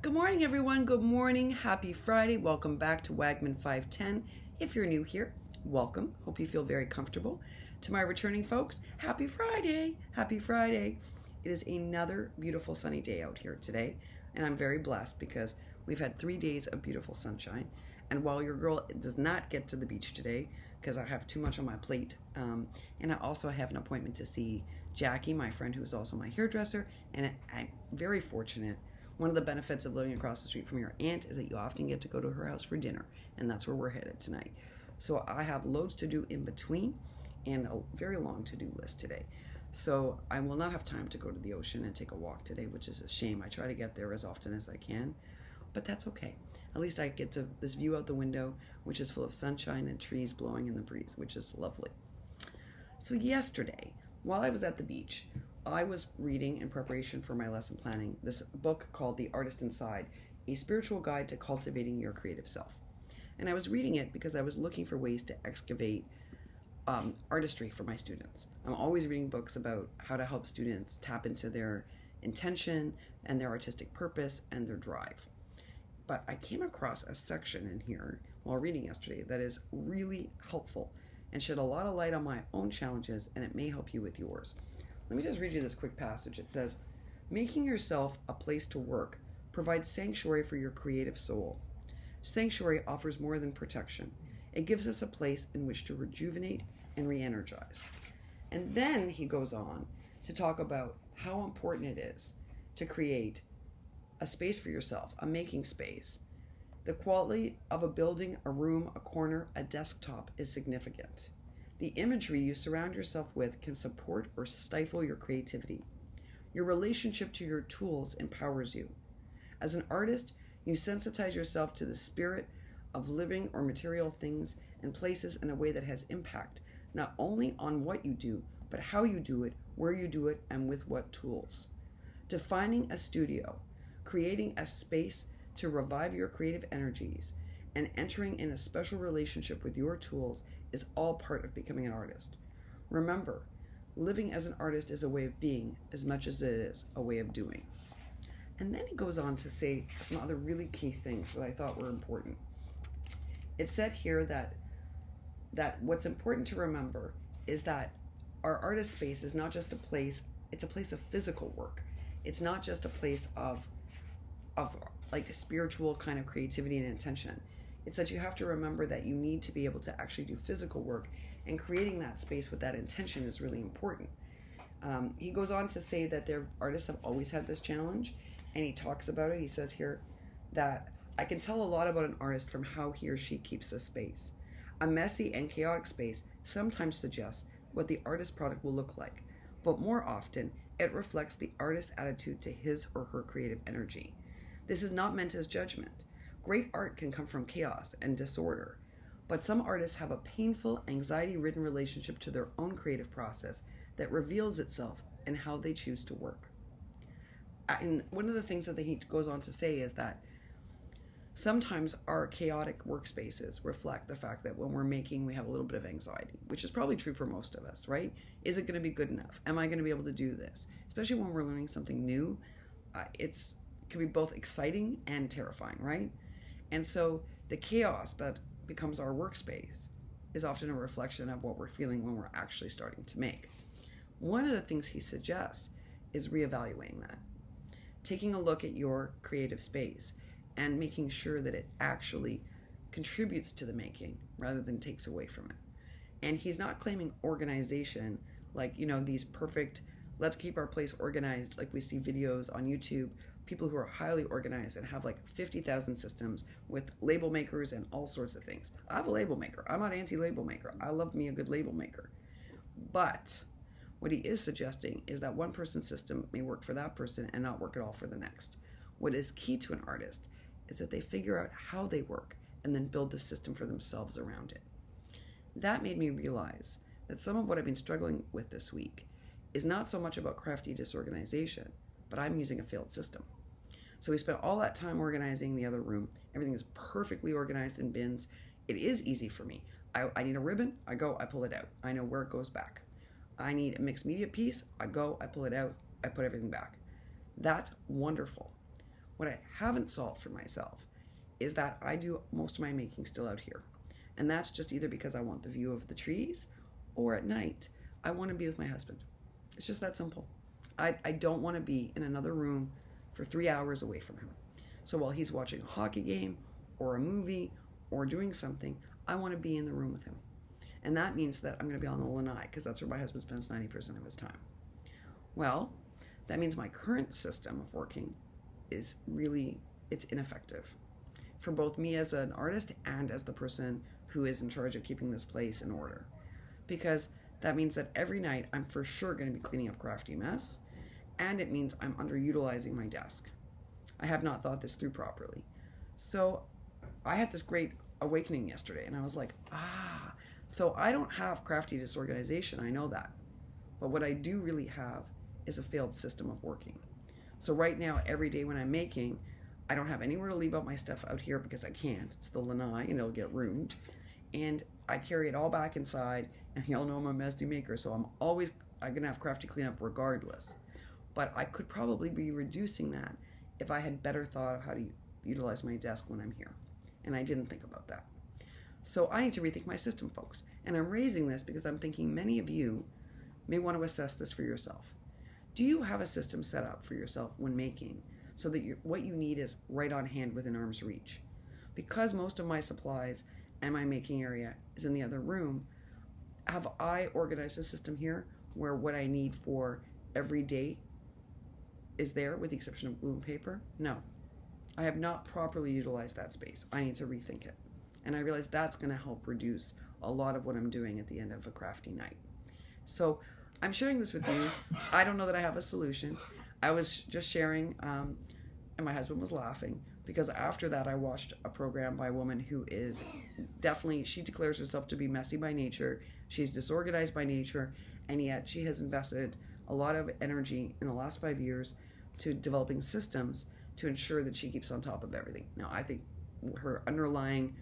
Good morning, everyone. Good morning. Happy Friday. Welcome back to Wagman 510. If you're new here, welcome. Hope you feel very comfortable. To my returning folks, happy Friday. Happy Friday. It is another beautiful sunny day out here today, and I'm very blessed because we've had 3 days of beautiful sunshine. And while your girl does not get to the beach today because I have too much on my plate, and I also have an appointment to see Jackie, my friend who is also my hairdresser, and I'm very fortunate. One of the benefits of living across the street from your aunt is that you often get to go to her house for dinner, and that's where we're headed tonight. So I have loads to do in between and a very long to-do list today. So I will not have time to go to the ocean and take a walk today, which is a shame. I try to get there as often as I can, but that's okay. At least I get to this view out the window, which is full of sunshine and trees blowing in the breeze, which is lovely. So yesterday, while I was at the beach, I was reading in preparation for my lesson planning this book called The Artist Inside, a spiritual guide to cultivating your creative self. And I was reading it because I was looking for ways to excavate artistry for my students. I'm always reading books about how to help students tap into their intention and their artistic purpose and their drive. But I came across a section in here while reading yesterday that is really helpful and shed a lot of light on my own challenges, and it may help you with yours. Let me just read you this quick passage. It says, "Making yourself a place to work provides sanctuary for your creative soul. Sanctuary offers more than protection. It gives us a place in which to rejuvenate and re-energize." And then he goes on to talk about how important it is to create a space for yourself, a making space. The quality of a building, a room, a corner, a desktop is significant. The imagery you surround yourself with can support or stifle your creativity. Your relationship to your tools empowers you. As an artist, you sensitize yourself to the spirit of living or material things and places in a way that has impact, not only on what you do, but how you do it, where you do it, and with what tools. Defining a studio, creating a space to revive your creative energies, and entering in a special relationship with your tools is all part of becoming an artist. Remember, living as an artist is a way of being as much as it is a way of doing. And then he goes on to say some other really key things that I thought were important. It said here that what's important to remember is that our artist space is not just a place, it's a place of physical work. It's not just a place of like a spiritual kind of creativity and intention. It's that you have to remember that you need to be able to actually do physical work, and creating that space with that intention is really important. He goes on to say that their artists have always had this challenge, and he talks about it. He says here that I can tell a lot about an artist from how he or she keeps a space. A messy and chaotic space sometimes suggests what the artist's product will look like, but more often it reflects the artist's attitude to his or her creative energy. This is not meant as judgment. Great art can come from chaos and disorder, but some artists have a painful, anxiety-ridden relationship to their own creative process that reveals itself in how they choose to work. And one of the things that he goes on to say is that sometimes our chaotic workspaces reflect the fact that when we're making, we have a little bit of anxiety, which is probably true for most of us, right? Is it going to be good enough? Am I going to be able to do this? Especially when we're learning something new, it can be both exciting and terrifying, right? And so the chaos that becomes our workspace is often a reflection of what we're feeling when we're actually starting to make. One of the things he suggests is reevaluating that, taking a look at your creative space and making sure that it actually contributes to the making rather than takes away from it. And he's not claiming organization like, these perfect, let's keep our place organized, like we see videos on YouTube, people who are highly organized and have like 50,000 systems with label makers and all sorts of things. I have a label maker. I'm not anti-label maker. I love me a good label maker. But what he is suggesting is that one person's system may work for that person and not work at all for the next. What is key to an artist is that they figure out how they work and then build the system for themselves around it. That made me realize that some of what I've been struggling with this week is not so much about crafty disorganization, but I'm using a failed system. So we spent all that time organizing the other room. Everything is perfectly organized in bins. It is easy for me. I need a ribbon, I pull it out. I know where it goes back. I need a mixed media piece, I pull it out, I put everything back. That's wonderful. What I haven't solved for myself is that I do most of my making still out here. And that's just either because I want the view of the trees, or at night, I want to be with my husband. It's just that simple. I don't want to be in another room for 3 hours away from him. So while he's watching a hockey game or a movie or doing something, I want to be in the room with him. And that means that I'm going to be on the lanai, because that's where my husband spends 90% of his time. Well, that means my current system of working is really, it's ineffective for both me as an artist and as the person who is in charge of keeping this place in order. Because that means that every night I'm for sure going to be cleaning up Crafty mess, and it means I'm underutilizing my desk. I have not thought this through properly. So I had this great awakening yesterday, and I was like, so I don't have crafty disorganization, I know that. But what I do really have is a failed system of working. So right now, every day when I'm making, I don't have anywhere to leave out my stuff out here because I can't. It's the lanai and it'll get ruined. And I carry it all back inside, and y'all know I'm a messy maker, so I'm gonna have crafty cleanup regardless. But I could probably be reducing that if I had better thought of how to utilize my desk when I'm here. And I didn't think about that. So I need to rethink my system, folks. And I'm raising this because I'm thinking many of you may want to assess this for yourself. Do you have a system set up for yourself when making so that what you need is right on hand within arm's reach? Because most of my supplies and my making area is in the other room, have I organized a system here where what I need for every day is there, with the exception of glue and paper? No. I have not properly utilized that space. I need to rethink it. And I realize that's going to help reduce a lot of what I'm doing at the end of a crafty night. So I'm sharing this with you. I don't know that I have a solution. I was just sharing, and my husband was laughing, because after that I watched a program by a woman who is definitely, she declares herself to be messy by nature. She's disorganized by nature, and yet she has invested a lot of energy in the last 5 years to developing systems to ensure that she keeps on top of everything. Now, I think her underlying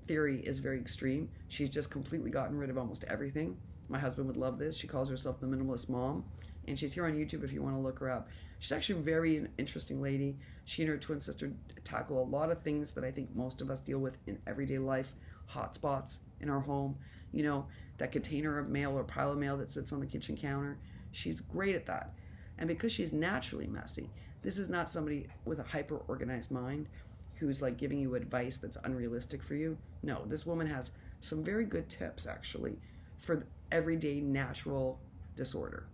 theory is very extreme. She's just completely gotten rid of almost everything. My husband would love this. She calls herself the Minimalist Mom, and she's here on YouTube if you want to look her up. She's actually a very interesting lady. She and her twin sister tackle a lot of things that I think most of us deal with in everyday life. Hot spots in our home, you know, that container of mail or pile of mail that sits on the kitchen counter. She's great at that. And because she's naturally messy, this is not somebody with a hyper-organized mind who's like giving you advice that's unrealistic for you. No, this woman has some very good tips, actually, for everyday natural disorder.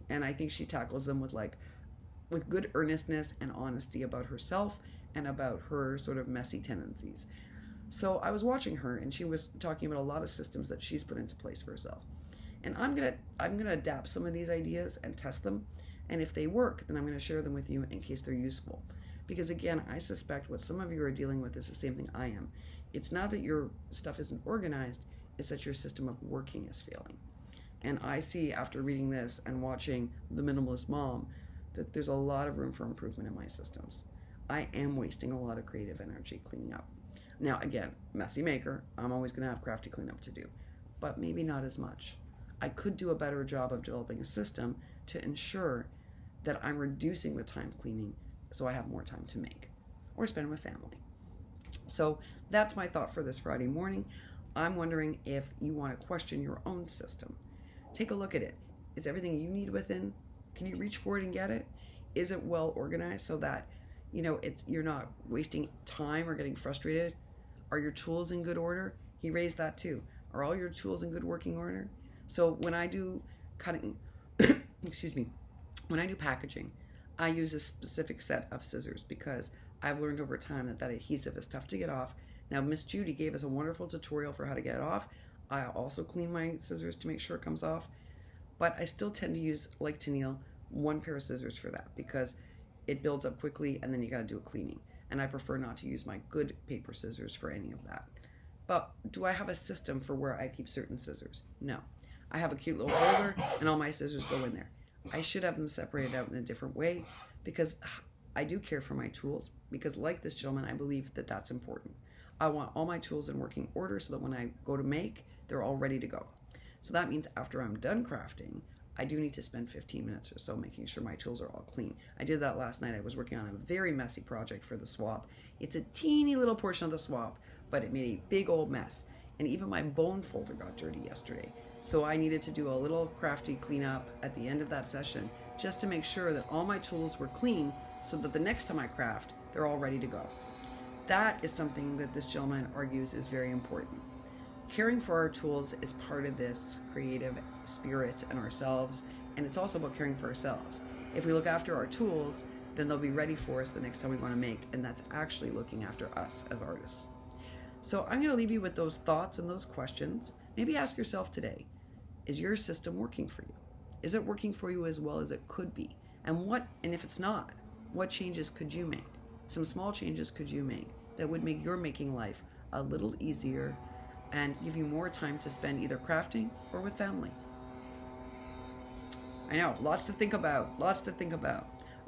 And I think she tackles them with good earnestness and honesty about herself and about her sort of messy tendencies. So I was watching her, and she was talking about a lot of systems that she's put into place for herself. And I'm gonna adapt some of these ideas and test them. And if they work, then I'm gonna share them with you in case they're useful. Because again, I suspect what some of you are dealing with is the same thing I am. It's not that your stuff isn't organized, it's that your system of working is failing. And I see, after reading this and watching The Minimalist Mom, that there's a lot of room for improvement in my systems. I am wasting a lot of creative energy cleaning up. Now again, messy maker, I'm always gonna have crafty cleanup to do, but maybe not as much. I could do a better job of developing a system to ensure that I'm reducing the time cleaning so I have more time to make or spend with family. So that's my thought for this Friday morning. I'm wondering if you want to question your own system. Take a look at it. Is everything you need within? Can you reach for it and get it? Is it well organized so that, you know, you're not wasting time or getting frustrated? Are your tools in good order? He raised that too. Are all your tools in good working order? So when I do cutting, excuse me, when I do packaging, I use a specific set of scissors because I've learned over time that adhesive is tough to get off. Now, Miss Judy gave us a wonderful tutorial for how to get it off. I also clean my scissors to make sure it comes off, but I still tend to use, like Tennille, one pair of scissors for that because it builds up quickly and then you got to do a cleaning. And I prefer not to use my good paper scissors for any of that. But do I have a system for where I keep certain scissors? No. I have a cute little holder and all my scissors go in there. I should have them separated out in a different way because I do care for my tools, because like this gentleman, I believe that that's important. I want all my tools in working order so that when I go to make, they're all ready to go. So that means after I'm done crafting, I do need to spend 15 minutes or so making sure my tools are all clean. I did that last night. I was working on a very messy project for the swap. It's a teeny little portion of the swap, but it made a big old mess. And even my bone folder got dirty yesterday. So I needed to do a little crafty cleanup at the end of that session just to make sure that all my tools were clean so that the next time I craft, they're all ready to go. That is something that this gentleman argues is very important. Caring for our tools is part of this creative spirit and ourselves, and it's also about caring for ourselves. If we look after our tools, then they'll be ready for us the next time we want to make, and that's actually looking after us as artists. So I'm going to leave you with those thoughts and those questions. Maybe ask yourself today, is your system working for you? Is it working for you as well as it could be? And if it's not, what changes could you make? Some small changes could you make that would make your making life a little easier and give you more time to spend either crafting or with family? I know, lots to think about,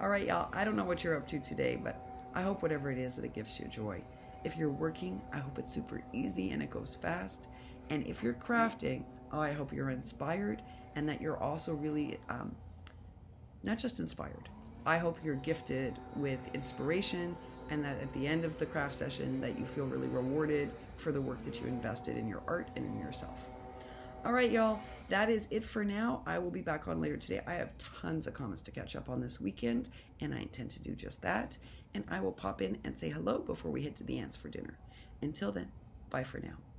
All right, y'all, I don't know what you're up to today, but I hope whatever it is that it gives you joy. If you're working, I hope it's super easy and it goes fast. And if you're crafting, I hope you're inspired and that you're also really, not just inspired, I hope you're gifted with inspiration and that at the end of the craft session that you feel really rewarded for the work that you invested in your art and in yourself. All right, y'all, that is it for now. I will be back on later today. I have tons of comments to catch up on this weekend, and I intend to do just that. And I will pop in and say hello before we head to the ants for dinner. Until then, bye for now.